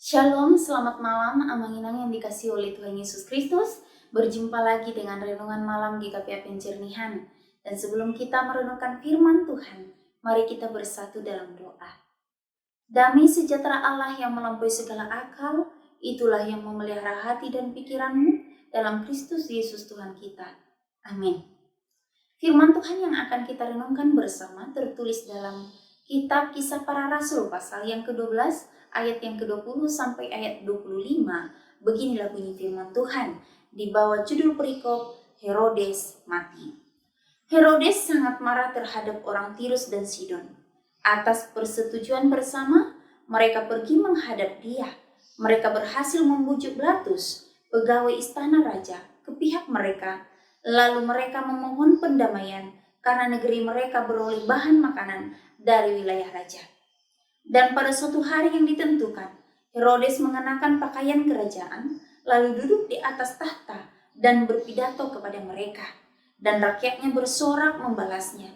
Shalom, selamat malam Amanginang yang dikasihi oleh Tuhan Yesus Kristus. Berjumpa lagi dengan renungan malam GKP Penjernihan. Dan sebelum kita merenungkan firman Tuhan, mari kita bersatu dalam doa. Damai sejahtera Allah yang melampaui segala akal, itulah yang memelihara hati dan pikiranmu dalam Kristus Yesus Tuhan kita. Amin. Firman Tuhan yang akan kita renungkan bersama tertulis dalam Kitab Kisah Para Rasul pasal yang ke-12 ayat yang ke-20 sampai ayat 25. Beginilah bunyi firman Tuhan di bawah judul perikop Herodes mati. Herodes sangat marah terhadap orang Tirus dan Sidon. Atas persetujuan bersama, mereka pergi menghadap dia. Mereka berhasil membujuk Blatus, pegawai istana raja, ke pihak mereka. Lalu mereka memohon pendamaian karena negeri mereka beroleh bahan makanan dari wilayah raja. Dan pada suatu hari yang ditentukan, Herodes mengenakan pakaian kerajaan, lalu duduk di atas tahta dan berpidato kepada mereka. Dan rakyatnya bersorak membalasnya,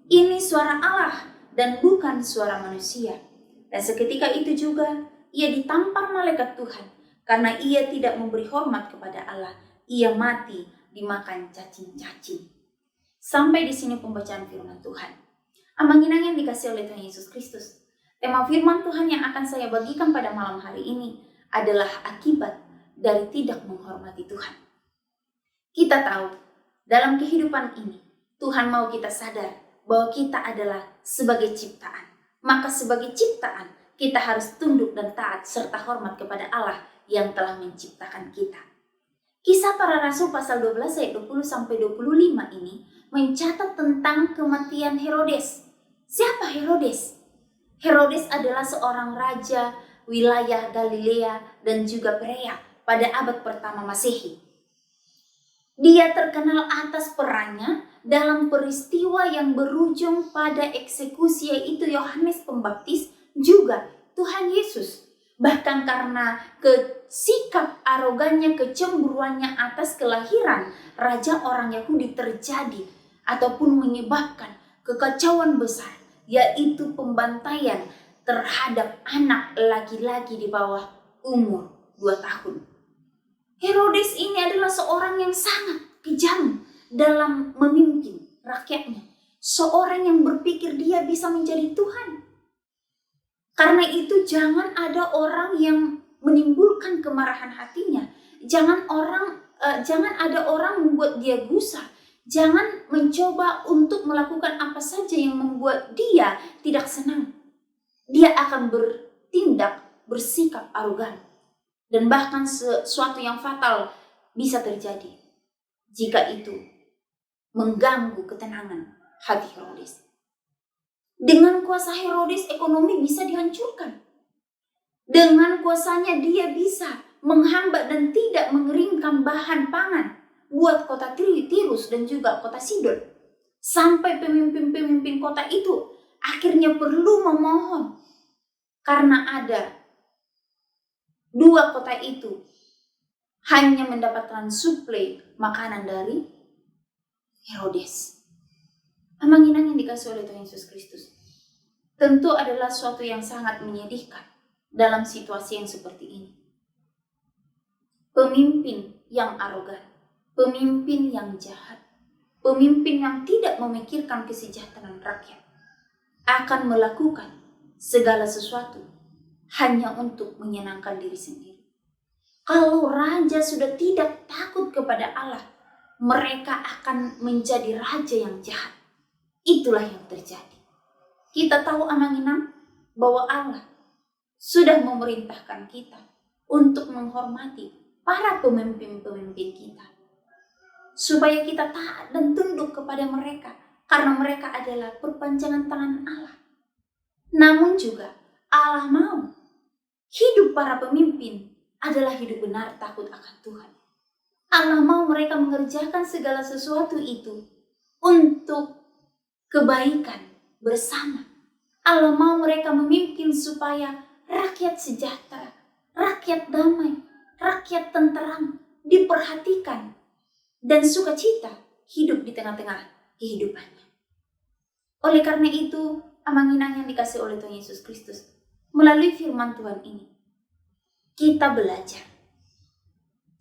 "Ini suara Allah dan bukan suara manusia." Dan seketika itu juga ia ditampar malaikat Tuhan karena ia tidak memberi hormat kepada Allah. Ia mati dimakan cacing-cacing. Sampai di sini pembacaan firman Tuhan. Amanginang yang dikasihi oleh Tuhan Yesus Kristus. Tema firman Tuhan yang akan saya bagikan pada malam hari ini adalah akibat dari tidak menghormati Tuhan. Kita tahu, dalam kehidupan ini, Tuhan mau kita sadar bahwa kita adalah sebagai ciptaan. Maka sebagai ciptaan, kita harus tunduk dan taat serta hormat kepada Allah yang telah menciptakan kita. Kisah Para Rasul pasal 12 ayat 20 sampai 25 ini mencatat tentang kematian Herodes. Siapa Herodes? Herodes adalah seorang raja wilayah Galilea dan juga Perea pada abad pertama Masehi. Dia terkenal atas perannya dalam peristiwa yang berujung pada eksekusi, yaitu Yohanes Pembaptis juga Tuhan Yesus. Bahkan karena sikap arogannya, kecemburuannya atas kelahiran raja orang Yahudi terjadi ataupun menyebabkan kekacauan besar, yaitu pembantaian terhadap anak laki-laki di bawah umur 2 tahun. Herodes ini adalah seorang yang sangat kejam dalam memimpin rakyatnya. Seorang yang berpikir dia bisa menjadi Tuhan. Karena itu jangan ada orang yang menimbulkan kemarahan hatinya. Jangan ada orang membuat dia gusar. Jangan mencoba untuk melakukan apa saja yang membuat dia tidak senang. Dia akan bertindak, bersikap arogan. Dan bahkan sesuatu yang fatal bisa terjadi jika itu mengganggu ketenangan hati Herodes. Dengan kuasa Herodes, ekonomi bisa dihancurkan. Dengan kuasanya dia bisa menghambat dan tidak mengeringkan bahan pangan buat kota Tirus dan juga kota Sidon. Sampai pemimpin-pemimpin kota itu akhirnya perlu memohon karena ada 2 kota itu hanya mendapatkan suplai makanan dari Herodes. Amanginang yang dikasihi oleh Tuhan Yesus Kristus. Tentu adalah suatu yang sangat menyedihkan dalam situasi yang seperti ini. Pemimpin yang arogan, pemimpin yang jahat, pemimpin yang tidak memikirkan kesejahteraan rakyat akan melakukan segala sesuatu hanya untuk menyenangkan diri sendiri. Kalau raja sudah tidak takut kepada Allah, mereka akan menjadi raja yang jahat. Itulah yang terjadi. Kita tahu Amanginang bahwa Allah sudah memerintahkan kita untuk menghormati para pemimpin-pemimpin kita. Supaya kita taat dan tunduk kepada mereka. Karena mereka adalah perpanjangan tangan Allah. Namun juga Allah mau hidup para pemimpin adalah hidup benar takut akan Tuhan. Allah mau mereka mengerjakan segala sesuatu itu untuk kebaikan bersama. Allah mau mereka memimpin supaya rakyat sejahtera, rakyat damai, rakyat tenteram, diperhatikan dan sukacita hidup di tengah-tengah kehidupannya. Oleh karena itu, Amanginang yang dikasihi oleh Tuhan Yesus Kristus, melalui firman Tuhan ini, kita belajar.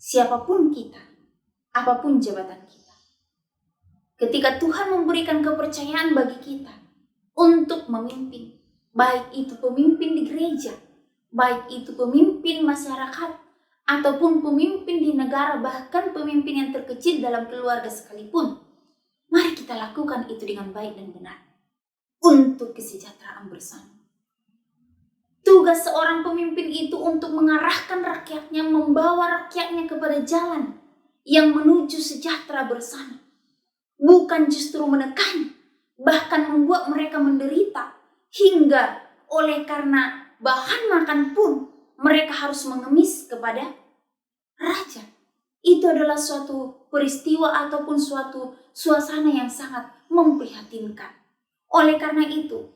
Siapapun kita, apapun jabatan kita. Ketika Tuhan memberikan kepercayaan bagi kita untuk memimpin, baik itu pemimpin di gereja, baik itu pemimpin masyarakat, ataupun pemimpin di negara, bahkan pemimpin yang terkecil dalam keluarga sekalipun, mari kita lakukan itu dengan baik dan benar untuk kesejahteraan bersama. Tugas seorang pemimpin itu untuk mengarahkan rakyatnya, membawa rakyatnya kepada jalan yang menuju sejahtera bersama. Bukan justru menekan, bahkan membuat mereka menderita, hingga oleh karena bahan makan pun mereka harus mengemis kepada raja. Itu adalah suatu peristiwa ataupun suatu suasana yang sangat memprihatinkan. Oleh karena itu,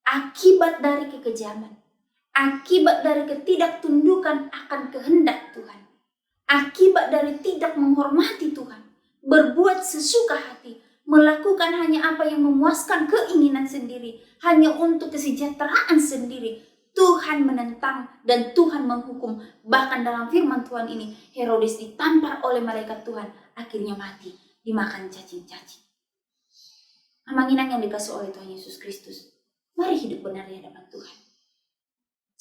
akibat dari kekejaman, akibat dari ketidaktundukan akan kehendak Tuhan, akibat dari tidak menghormati Tuhan, berbuat sesuka hati, melakukan hanya apa yang memuaskan keinginan sendiri, hanya untuk kesejahteraan sendiri, Tuhan menentang dan Tuhan menghukum. Bahkan dalam firman Tuhan ini, Herodes ditampar oleh malaikat Tuhan, akhirnya mati, dimakan cacing-cacing. Amanginang yang dikasih oleh Tuhan Yesus Kristus, mari hidup benar di hadapan Tuhan.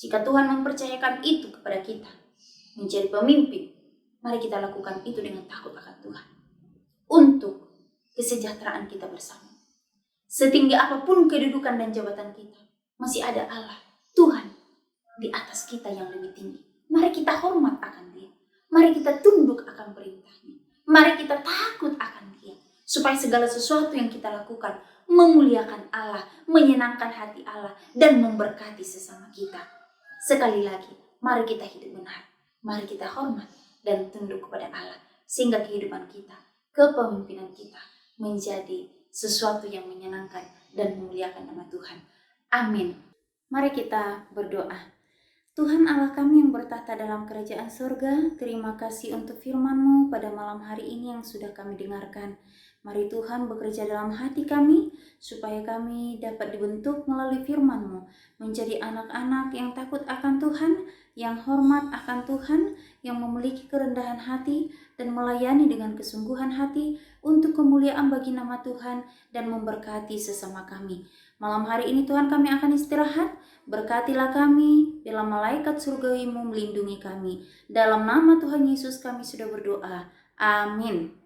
Jika Tuhan mempercayakan itu kepada kita, menjadi pemimpin, mari kita lakukan itu dengan takut akan Tuhan. Untuk kesejahteraan kita bersama. Setinggi apapun kedudukan dan jabatan kita, masih ada Allah, Tuhan, di atas kita yang lebih tinggi. Mari kita hormat akan Dia. Mari kita tunduk akan perintahnya. Mari kita takut akan Dia. Supaya segala sesuatu yang kita lakukan memuliakan Allah, menyenangkan hati Allah, dan memberkati sesama kita. Sekali lagi, mari kita hidup benar. Mari kita hormat dan tunduk kepada Allah. Sehingga kehidupan kita, kepemimpinan kita menjadi sesuatu yang menyenangkan dan memuliakan nama Tuhan. Amin. Mari kita berdoa. Tuhan Allah kami yang bertahta dalam kerajaan surga, terima kasih untuk firman-Mu pada malam hari ini yang sudah kami dengarkan. Mari Tuhan bekerja dalam hati kami, supaya kami dapat dibentuk melalui firman-Mu, menjadi anak-anak yang takut akan Tuhan, yang hormat akan Tuhan, yang memiliki kerendahan hati, dan melayani dengan kesungguhan hati untuk kemuliaan bagi nama Tuhan, dan memberkati sesama kami. Malam hari ini Tuhan kami akan istirahat, berkatilah kami, dalam malaikat surgawi-Mu melindungi kami. Dalam nama Tuhan Yesus kami sudah berdoa. Amin.